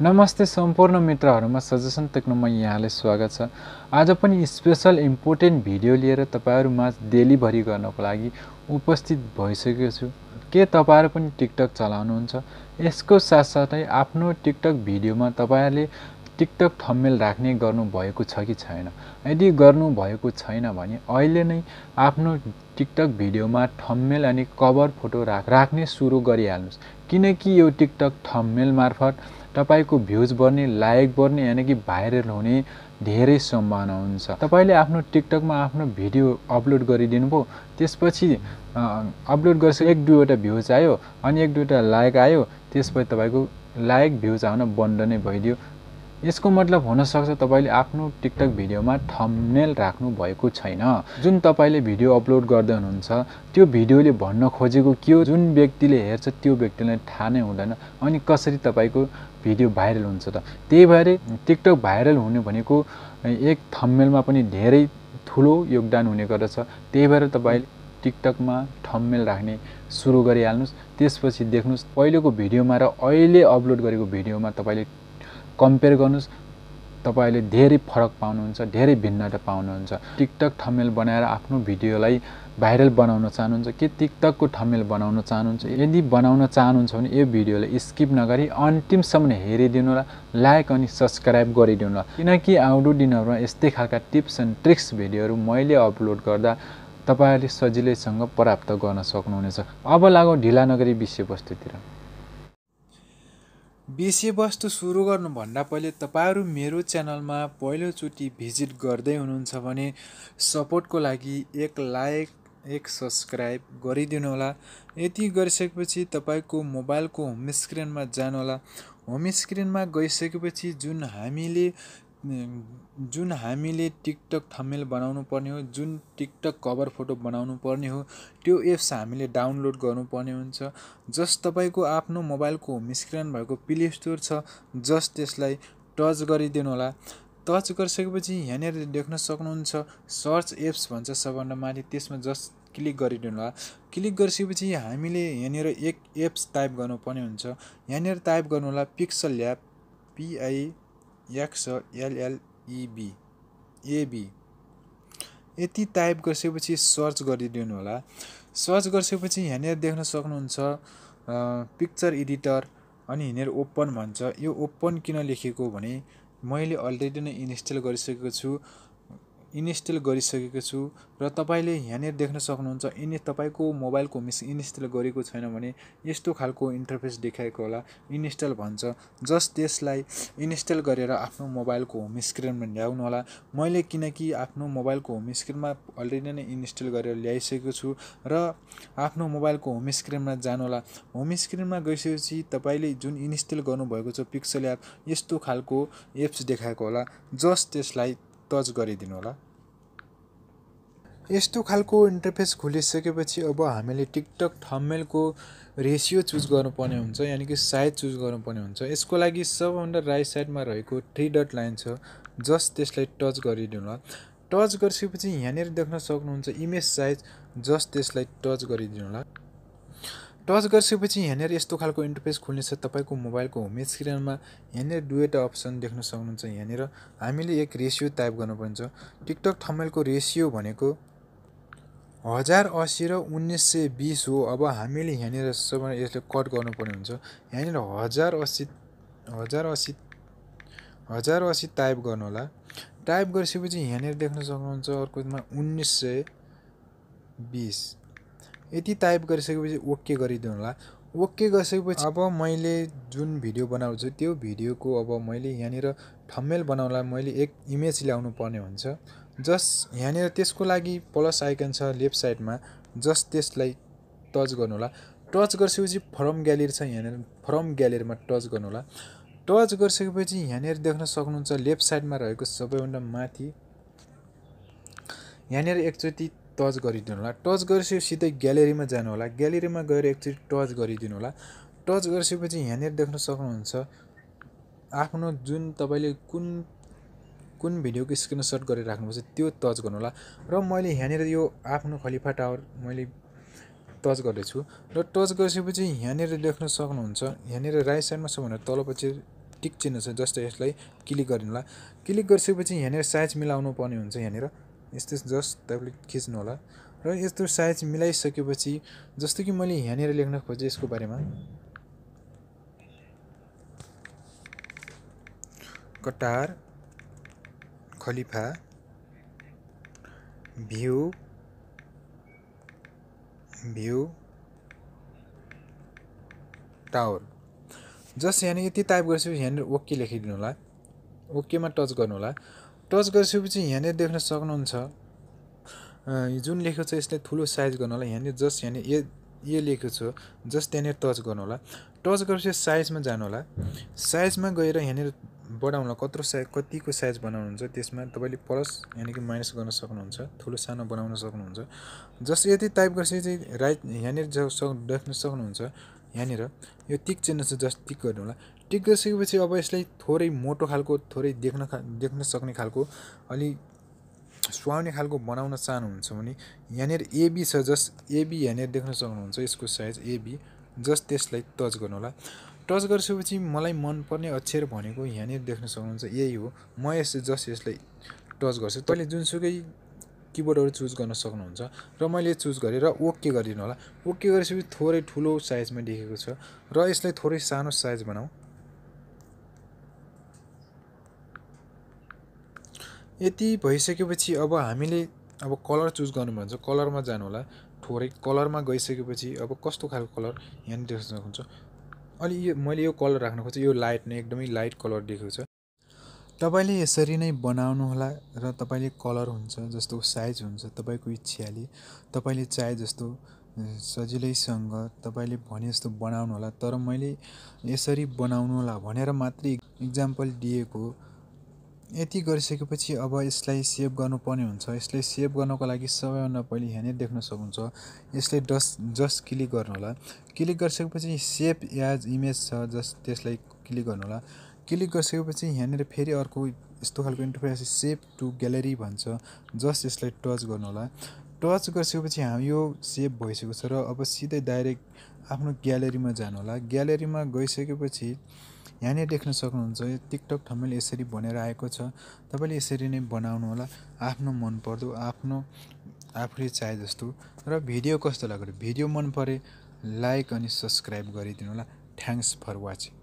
नमस्ते सम्पूर्ण मित्रहरुमा सजेसन टेक्नोमा यहाँले स्वागत छ। आज पनि स्पेशल इम्पोर्टेन्ट भिडियो लिएर तपाईहरुमा डेलिभरी गर्नको लागि उपस्थित भइसकेको छु। के तपाईहरु पनि टिकटक चलाउनुहुन्छ? यसको साथसाथै आफ्नो टिकटक भिडियोमा तपाईहरुले टिकटक थम्बनेल राख्ने गर्नु भएको छ कि छैन? यदि गर्नु भएको छैन भने अहिले नै आफ्नो टिकटक भिडियोमा थम्बनेल अनि कभर फोटो राख्ने सुरु गरिहाल्नुस्। किनकि यो टिकटक थम्बनेल मार्फत तपाईको भ्युज बढ्ने, लाइक बढ्ने यानी कि भाइरल हुने धेरै सम्भावना हुन्छ। तपाईले आफ्नो टिकटकमा आफ्नो भिडियो अपलोड गरिदिनु भो, त्यसपछि अपलोड गरेपछि 1-2 वटा भ्युज आयो अनि 1-2 वटा लाइक आयो, त्यसपछि तपाईको लाइक भ्युज आउन बन्द नै भइदियो। यसको मतलब हुन सक्छ तपाईले आफ्नो टिकटक भिडियोमा थम्बनेल राख्नु भएको छैन। जुन तपाईले भिडियो अपलोड गर्दै हुनुहुन्छ त्यो भिडियोले भन्न खोजेको के हो, जुन व्यक्तिले हेर्छ त्यो व्यक्तिलाई थाहा नै हुँदैन अनि कसरी तपाईको भिडियो भाइरल हुन्छ त। त्यही भएर टिकटक भाइरल हुने भनेको एक थम्बनेलमा पनि धेरै ठुलो योगदान हुने गर्दछ। त्यही भएर तपाईले टिकटकमा थम्बनेल राख्ने सुरु गरिहाल्नुस्। त्यसपछि देख्नुस् पहिलेको भिडियोमा र अहिले अपलोड गरेको भिडियोमा तपाईले कम्पेयर गर्नुस्, तपाईले धेरै फरक पाउनुहुन्छ, धेरै भिन्नता पाउनुहुन्छ। टिकटक थम्बनेल बनाएर आफ्नो भिडियोलाई भाइरल बनाउन चाहनुहुन्छ कि टिकटकको थम्बनेल बनाउन चाहनुहुन्छ? यदि बनाउन चाहनुहुन्छ भने यो भिडियोलाई स्किप नगरी अन्तिमसम्म हेरिदिनु होला, लाइक अनि सब्स्क्राइब गरिदिनु होला। किनकि आउँदो दिनहरुमा यस्तै खालका टिप्स एन्ड ट्रिक्स भिडियोहरु मैले अपलोड गर्दा तपाईहरुले सजिलैसँग प्राप्त गर्न सक्नुहुनेछ। अब लागौं ढिला नगरी विषयवस्तुतिर। विषयवस्तु सुरु गर्नुभन्दा पहिले तपाईहरु मेरो च्यानलमा पहिलोचोटि भिजिट गर्दै हुनुहुन्छ भने सपोर्टको लागि एक लाइक, एक सब्स्क्राइब गरिदिनु होला। यति गरिसकेपछि तपाईको मोबाइलको होम स्क्रिनमा जानु होला। होम स्क्रिनमा गइसकेपछि जुन हामीले टिकटक थम्बनेल बनाउनु पर्ने हो, जुन टिकटक कभर फोटो बनाउनु पर्ने हो, त्यो एप्स हामीले डाउनलोड गर्नुपर्ने हुन्छ। जस तपाईको आफ्नो मोबाइलको होम स्क्रिन भएको प्ले स्टोर छ, जस त्यसलाई टच गरिदिनु होला। टच गरिसकेपछि यहाँनिर देख्न सक्नुहुन्छ सर्च एप्स भन्छ सबभन्दा माथि, त्यसमा जस्ट क्लिक गरिदिनु होला। क्लिक गरिसकेपछि हामीले यहाँनिर एक एप्स टाइप गर्नुपर्ने हुन्छ। यहाँनिर टाइप गर्नु होला pixellab, PIXLLEB। यति टाइप गरिसकेपछि सर्च गरिदिनु होला। सर्च गरिसकेपछि यहाँनिर देख्न सक्नुहुन्छ पिक्चर एडिटर अनि यहाँनिर ओपन भन्छ। यो ओपन किन लेखेको भने मैले अलरेडी नै इन्स्टल गरिसकेको छु र तपाईले यहाँनिर देख्न सक्नुहुन्छ तपाईको मोबाइलको इन्स्टल गरेको छैन भने यस्तो खालको इन्टरफेस देखाएको होला, इन्स्टल भन्छ। जस्ट त्यसलाई इन्स्टल गरेर आफ्नो मोबाइलको होम स्क्रिनमा ल्याउनु होला। मैले किनकि आफ्नो मोबाइलको होम स्क्रिनमा अलरेडी नै इन्स्टल गरेर ल्याइसकेको छु र आफ्नो मोबाइलको होम स्क्रिनमा जानु होला। होम स्क्रिनमा गइसकेपछि तपाईले जुन इन्स्टल गर्नुभएको छ पिक्सेल एप, यस्तो खालको एप्स देखाएको होला। जस्ट त्यसलाई टच गरिदिनु होला। यस्तो खालको इन्टरफेस खुलिसकेपछि अब हामीले टिकटक थम्बनेलको रेसियो चुज गर्नुपर्ने हुन्छ, यानी कि साइज चुज गर्नुपर्ने हुन्छ। यसको लागि सबभन्दा राइट साइडमा रहेको 3 डट लाइन छ, जस्ट त्यसलाई टच गरिदिनु होला। टच गरिसकेपछि यहाँनिर देख्न सक्नुहुन्छ इमेज साइज, जस्ट त्यसलाई टच गरिदिनु होला। टच गरिसकेपछि यहाँनिर यस्तो खालको इन्टरफेस खुल्नेछ तपाईको मोबाइलको होम स्क्रिनमा। यहाँनिर दुईवटा अप्सन देख्न सक्नुहुन्छ। यहाँनिर हामीले एक रेसियो टाइप गर्नुपर्छ। टिकटक थम्बनेलको रेसियो भनेको 1080 र 1920 हो। अब हामीले यहाँनिर सबैले यसले कट गर्नुपर्ने हुन्छ। यहाँनिर 1080 टाइप गर्नु होला। टाइप गरिसकेपछि यहाँनिर देख्न सक्नुहुन्छ अर्कोमा 1920 यति टाइप गरिसकेपछि ओके गरिदिनु होला। ओके गरिसकेपछि अब मैले जुन भिडियो बनाउँछु त्यो भिडियोको अब मैले यहाँनिर थम्बनेल बनाउनलाई मैले एक इमेज ल्याउनु पर्ने हुन्छ। जस्ट यहाँनिर त्यसको लागि प्लस आइकन छ लेफ्ट साइडमा, जस्ट त्यसलाई टच गर्नु होला। टच गरिसकेपछि फ्रम ग्यालेरी छ, यहाँनिर फ्रम ग्यालेरीमा टच गर्नु होला। टच गरिसकेपछि यहाँनिर देख्न सक्नुहुन्छ लेफ्ट साइडमा रहेको सबैभन्दा माथि यहाँनिर एकचोटि टच गरिदिनु होला। टच गरिसकेपछि सिधै ग्यालेरीमा जानु होला। ग्यालेरीमा गएर एकचोटि टच गरिदिनु होला। टच गरिसकेपछि यहाँनिर देख्न सक्नुहुन्छ आफ्नो जुन तपाईले कुन भिडियोको स्क्रिनशट गरेर राख्नुपर्छ त्यो टच गर्नु होला। र मैले यहाँनिर यो आफ्नो खलिफा टावर मैले टच गर्दैछु र टच गरिसकेपछि यहाँनिर देख्न सक्नुहुन्छ यहाँनिर राइट साइडमा सबभन्दा तलपछि टिक चिन्ह छ जस्ट यसलाई क्लिक गरिनु होला। क्लिक गरिसकेपछि यहाँनिर साइज मिलाउनु पर्ने हुन्छ। यहाँनिर यस्तो जस्ट तपाईँले खिच्नु होला र यस्तो साइज मिलाइसकेपछि जस्तो कि मैले यहाँनिर लेख्न खोजेँ यसको बारेमा कटार खलिफा भ्यू टावर जस्ट यहाँनिर यति टाइप गरिसकेपछि यहाँनिर ओके लेखिदिनु होला। ओकेमा टच गर्नु होला। टच गरिसकेपछि यहाँनिर देख्न सक्नुहुन्छ जुन लेखेको छ यसलाई ठुलो साइज गर्नु होला। यहाँनिर जस्ट यहाँनिर यो लेखेको छ जस्ट त्यहाँनिर टच गर्नु होला। टच गरेपछि साइजमा जानु होला। साइजमा गएर यहाँनिर बढाउनु होला। कतिको साइज बनाउनुहुन्छ त्यसमा तपाईँले प्लस यानि कि माइनस गर्न सक्नुहुन्छ। ठुलो सानो बनाउन सक्नुहुन्छ। जस्ट यति टाइप गरेपछि चाहिँ राइट यहाँनिर देख्न सक्नुहुन्छ यहाँनिर यो टिक चिन्ह छ जस्ट टिक गर्नु होला। टिक गरिसकेपछि अब यसलाई थोरै मोटो खालको थोरै देख्न सक्ने खालको अलि सुहाउने खालको बनाउन चाहनुहुन्छ भने यहाँनिर एबी छ जस्ट एबी यहाँनिर देख्न सक्नुहुन्छ यसको साइज एबी जस्ट त्यसलाई टच गर्नु होला। टच गरिसकेपछि मलाई मनपर्ने अक्षर भनेको यहाँनिर देख्न सक्नुहुन्छ यही हो। म यसलाई टच गर्छु। तपाईँले जुनसुकै किबोर्डहरू चुज गर्न सक्नुहुन्छ र मैले चुज गरेर ओके गरिदिनु होला। ओके गरेपछि थोरै ठुलो साइजमा देखेको छ र यसलाई थोरै सानो साइज बनाऊ। यति भइसकेपछि अब हामीले अब कलर चुज गर्नु भन्छ। कलरमा जानु होला। थोरै कलरमा गइसकेपछि अब कस्तो खालको कलर यहाँ देख्न सक्नुहुन्छ। अलि यो मैले यो कलर राख्न खोजेँ। यो लाइट नै एकदमै लाइट कलर देखेको छ। तपाईँले यसरी नै बनाउनु होला र तपाईँले कलर हुन्छ जस्तो साइज हुन्छ तपाईँको इच्छाले तपाईँले चाहे जस्तो सजिलैसँग तपाईँले भने जस्तो बनाउनु होला। तर मैले यसरी बनाउनु होला भनेर मात्रै इक्जाम्पल दिएको। यति गरिसकेपछि अब यसलाई सेभ गर्नुपर्ने हुन्छ। यसलाई सेभ गर्नको लागि सबैभन्दा पहिले यहाँनिर देख्न सक्नुहुन्छ यसलाई जस्ट क्लिक गर्नु होला। क्लिक गरिसकेपछि सेभ एज इमेज छ जस्ट त्यसलाई क्लिक गर्नु होला। क्लिक गरिसकेपछि यहाँनिर फेरि अर्को यस्तो खालको इन्टरफेस सेभ टु ग्यालेरी भन्छ जस्ट यसलाई टच गर्नु होला। टच गरिसकेपछि यो सेभ भइसकेको छ र अब सिधै डाइरेक्ट आफ्नो ग्यालेरीमा जानु होला। ग्यालेरीमा गइसकेपछि यहाँनिर देख्न सक्नुहुन्छ टिकटक थम्बनेल यसरी बनेर आएको छ। तपाईँले यसरी नै बनाउनु होला आफ्नो मनपर्दो आफूले चाहे जस्तो। र भिडियो कस्तो लाग्यो भिडियो मन परे लाइक अनि सब्सक्राइब गरिदिनु होला। Thanks for watching.